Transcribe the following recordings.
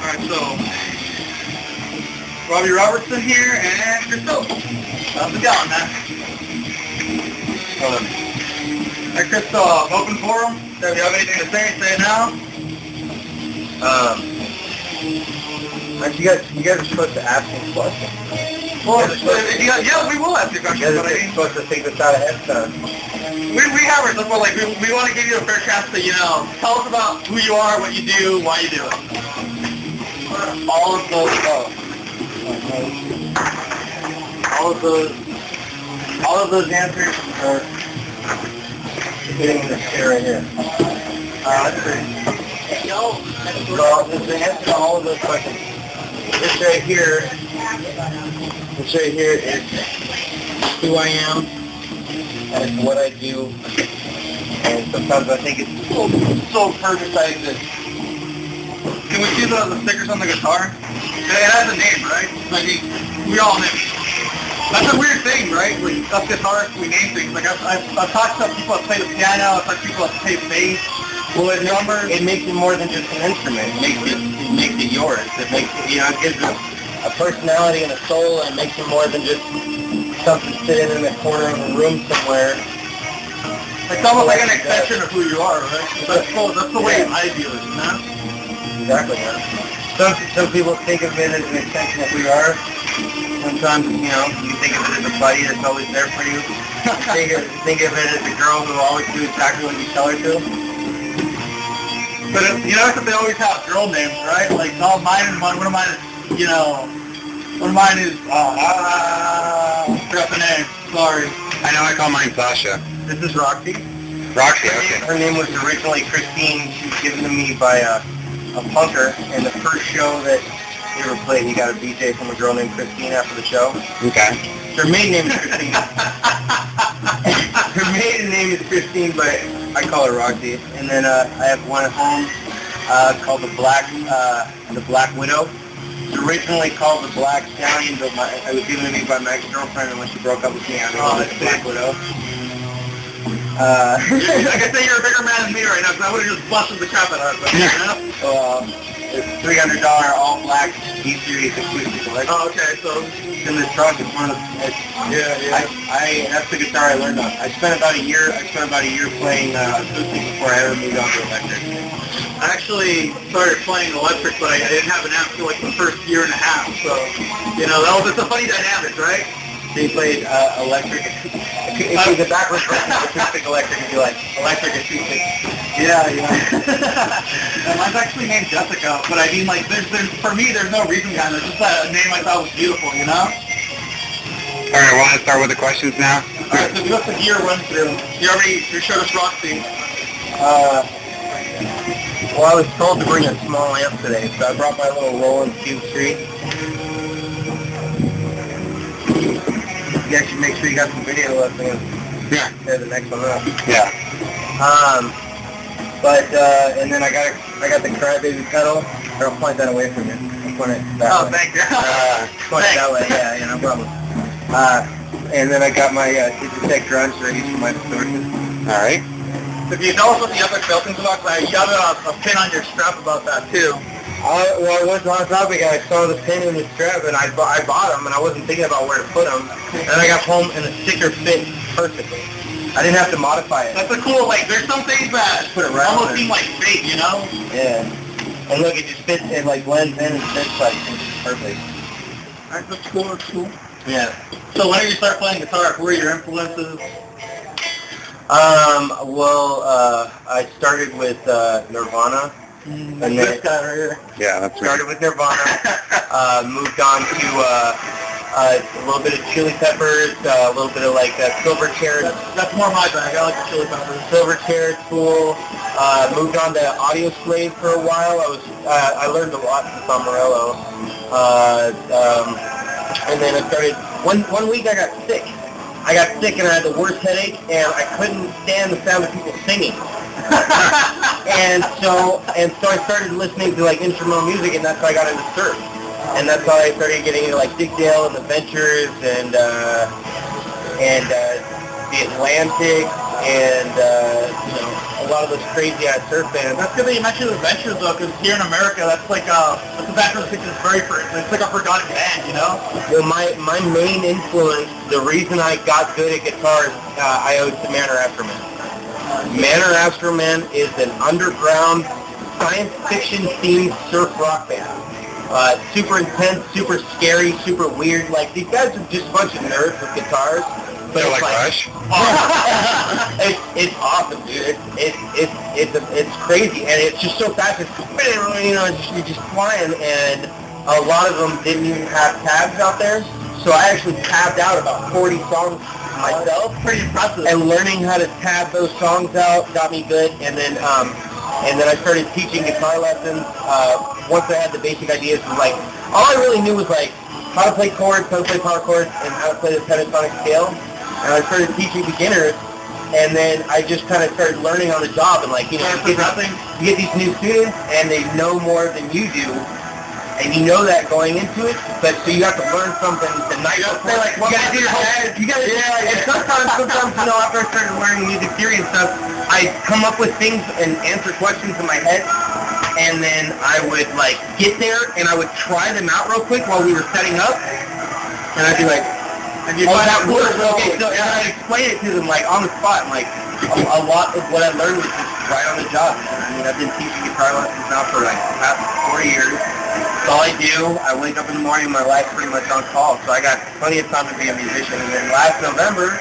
Alright, so Robbie Robertson here and Christo. How's it going, man? Hey, Christo, open forum. If you have anything to say it now. You guys are supposed to ask me questions. Well, yeah, we will ask you questions. You guys are supposed to take this out ahead of time. We have our stuff, but like we want to give you a fair chance to, tell us about who you are, what you do, why you do it. All of those answers are sitting in this chair right here. Let's see. So the answer to all of those questions. This right here is who I am, and it's what I do, and sometimes I think it's so perfect I exist. Can we see the stickers on the guitar? It has a name, right? Like we all name it. That's a weird thing, right? Like us guitarists, we name things. Like I've talked to people that play the piano, I've talked to people that play bass. Well, it makes it more than just an instrument. It makes it yours. It makes it, it gives it a personality and a soul, and it makes it more than just something sitting in the corner of a room somewhere. It's almost like an extension of who you are, right? That's the way I view it, man. Exactly, man. Some people think of it as an extension of who you are. Sometimes, you think of it as a buddy that's always there for you. Think of it as a girl who will always do exactly what you tell her to. But they always have girl names, right? Like one of mine is forgot the name. Sorry. I know. I call mine Sasha. This is Roxy. Roxy. Okay. Her name was originally Christine. She was given to me by a punker. And the first show that he ever played, he got a BJ from a girl named Christine after the show. Okay. Her maiden name is Christine. Her maiden name is Christine, but I call her Roxy. And then I have one at home called the Black Widow. It's originally called the Black Stallion, but it was given to me by my ex-girlfriend, and when she broke up with me, I called it Black Widow. I can say you're a bigger man than me right now, because I would have just busted the crap out of her. It's $300 all black D-Series acoustic electric. Oh, okay, so it's in this truck. It's one of the. That's the guitar I learned on. I spent about a year playing acoustic before I ever moved on to electric. I actually started playing electric, but I didn't have an amp for like the first year and a half. So it's a funny dynamic, right? So you played electric. If it was a backwards version of acoustic electric, it'd be like electric acoustic. Yeah. Mine's actually named Jessica, but I mean, like, for me, there's no reason behind it. It's just a name I thought was beautiful, All right, want to start with the questions now? All right, so what's the gear run through? You showed us Roxy. Well, I was told to bring a small amp today, so I brought my little Roland Cube 3. You actually make sure you got some video left. Yeah. The next one up. Yeah. And then I got the Crybaby pedal. Or I'll point that away from you. I'll point it that way. Thank you. Point it that way, yeah, no problem. And then I got my DJCHRISPY grunge that I use for my distortion. All right. So if you tell us what the Epic Fail thing's about, you have a pin on your strap about that too. Well, I went on topic and I saw the pin in the strap and I bought them and I wasn't thinking about where to put them. And I got home and the sticker fit perfectly. I didn't have to modify it. That's a cool, there's some things that almost seem like fake, Yeah. And look, it just fits, it blends in and fits perfect. Alright, that's cool. Yeah. So when did you start playing guitar? Who were your influences? I started with Nirvana. And then this guy right here. Yeah, that's started with Nirvana. Moved on to a little bit of Chili Peppers, a little bit of Silverchair. That's more my bag. I like the Chili Peppers. Silverchair, Tool. Moved on to Audio Slave for a while. I learned a lot from Tom Morello. And then I started. One week I got sick. I and I had the worst headache, and I couldn't stand the sound of people singing. and so I started listening to instrumental music, and that's how I got into surf. And that's how I started getting into Dick Dale and the Ventures and the Atlantic and a lot of those crazy-ass surf bands. That's good that you mentioned Adventures, though, because here in America, that's like, that's a band from the 60s, it's like a forgotten band, you know? Well, my main influence, the reason I got good at guitar, I owe to Man or After Man. Man or After Man is an underground science fiction themed surf rock band. Super intense, super scary, super weird. Like, these guys are just a bunch of nerds with guitars. But They're like Rush? It's awesome, dude. It's crazy, and it's just so fast. It's, you know, you're just flying, and a lot of them didn't even have tabs out there. So I actually tabbed out about 40 songs myself. Pretty impressive. And learning how to tab those songs out got me good, and then I started teaching guitar lessons. Once I had the basic ideas, was like, all I really knew was like how to play chords, how to play power chords, and how to play the pentatonic scale. And I started teaching beginners, and then I just kind of started learning on the job. And like, you know, you get these new students, and they know more than you do, and you know that going into it. But so you have to learn something the night before. Like, you gotta do your head. You gotta, and sometimes, you know, after I started learning music theory and stuff, I come up with things and answer questions in my head. And then I would, like, get there, and I would try them out real quick while we were setting up. And I'd be like, that works. Okay, so and I'd explain it to them, like, on the spot. And, like, a lot of what I learned was just right on the job. I mean, I've been teaching guitar lessons now for, like, the past 4 years. That's all I do. I wake up in the morning, my life's pretty much on call. So I got plenty of time to be a musician. And then last November,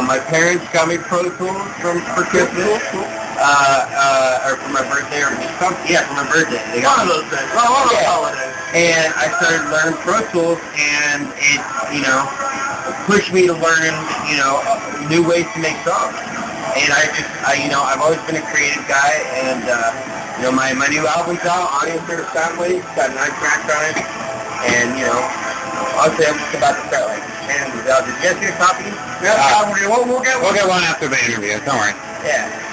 my parents got me Pro Tools for Christmas. Or for my birthday, or something. Yeah, for my birthday. They got one of those things. One of those holidays. And I started learning Pro Tools, and it, you know, pushed me to learn, you know, new ways to make songs. And you know, I've always been a creative guy, and, you know, my new album's out, Audio Service Soundwaves. It's got 9 tracks on it, and, you know, honestly, I'm just about to start, like, handing these out. Did you guys get a copy? Yeah, we'll get one after the interview, don't worry. Yeah.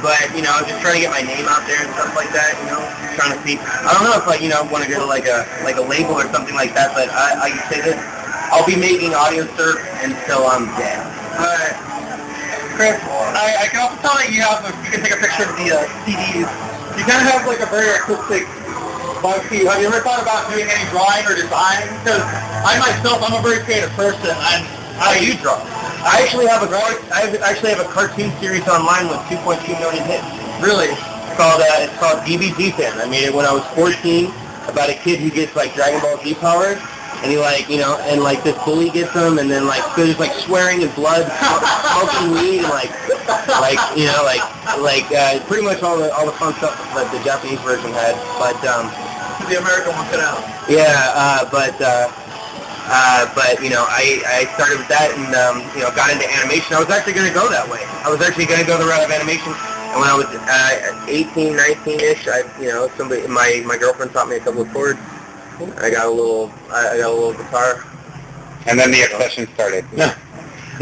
But, you know, I'm just trying to get my name out there and stuff like that, you know, trying to see. I don't know if, like, you know, I want to go to, like a label or something like that, but I can say this, I'll be making audio surf until I'm dead. Alright. Chris, I can also tell that you can take a picture of the CDs. You kind of have, like, a very artistic bug to you. Have you ever thought about doing any drawing or design? Because I myself, I'm a very creative person. How do you draw? I actually have a cartoon series online with 2.2 million hits. Really? It's called DBZ Fan. I made it when I was 14, about a kid who gets like Dragon Ball Z powers, and he like, you know, and like this bully gets him, and then like so there's like swearing and blood, smoking weed, and like you know, like pretty much all the fun stuff that the Japanese version had, but the American one cut out. Yeah, but you know, I started with that, and you know, got into animation. I was actually going to go that way. I was actually going to go the route of animation. And when I was 18, 19-ish, you know, my girlfriend taught me a couple of chords. I got a little guitar. And then the obsession started.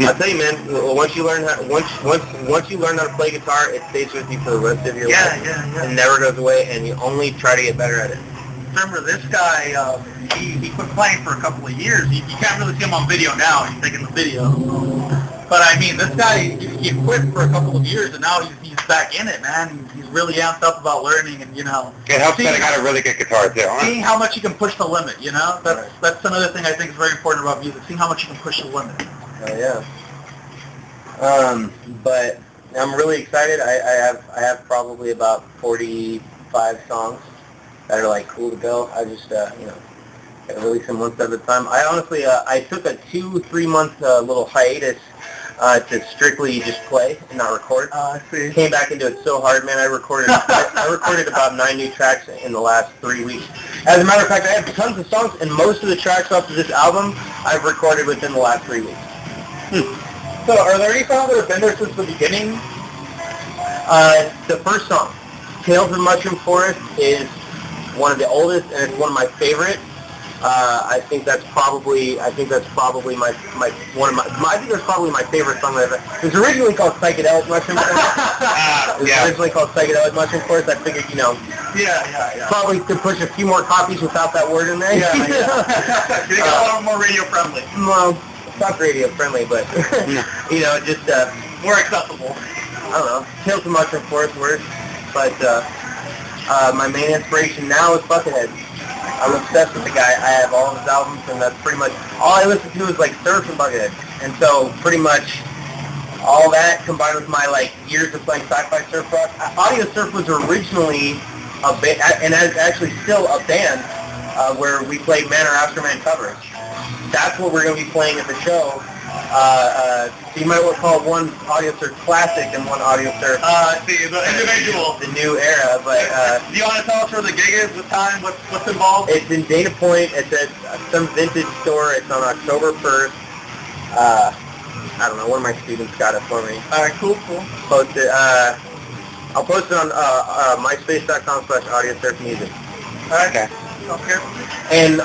I'll tell you, man. Once you learn how to play guitar, it stays with you for the rest of your life. Yeah. It never goes away, and you only try to get better at it. Remember this guy, he quit playing for a couple of years. You can't really see him on video now. He's taking the video. But I mean, this guy, he quit for a couple of years, and now he's back in it, man. He's really amped up about learning, and, you know. It helps that I got a really good guitar, too, huh? Seeing how much you can push the limit, you know? That's another thing I think is very important about music, seeing how much you can push the limit. Oh, yeah. But I'm really excited. I have probably about 45 songs that are like cool to go. I just you know, I release them once at a time. I honestly I took a 2-3 month little hiatus to strictly just play and not record. I see. Came back into it so hard, man. I recorded about 9 new tracks in the last 3 weeks. As a matter of fact, I have tons of songs, and most of the tracks off of this album I've recorded within the last 3 weeks. So, are there any songs that have been there since the beginning? The first song, Tales of Mushroom Forest, is one of the oldest, and it's one of my favorite. I think that's probably my favorite song that I've ever. It was originally called Psychedelic Mushroom Forest. Originally called Psychedelic Mushroom Forest. I figured, you know, probably could push a few more copies without that word in there. You got a little more radio friendly. Well, it's not radio friendly, but you know, just more accessible. don't know, Tales from Mushroom Forest works, but my main inspiration now is Buckethead. I'm obsessed with the guy. I have all of his albums, and that's pretty much all I listen to is like Surf and Buckethead. And so pretty much all that combined with my like years of playing sci-fi surf rock. Audio Surf was originally a band, and is actually still a band where we played Man or Afterman covers. That's what we're going to be playing at the show. So you might want to call one Audio Surf classic and one Audio Surf the individual. the new era. But do you want to tell us where the gig is, the time, what's involved? it's in Dana Point. It's at some vintage store. It's on October 1st. I don't know. One of my students got it for me. All right, cool. Post it. I'll post it on myspace.com/audiosurfmusic. All right. Okay. Okay. And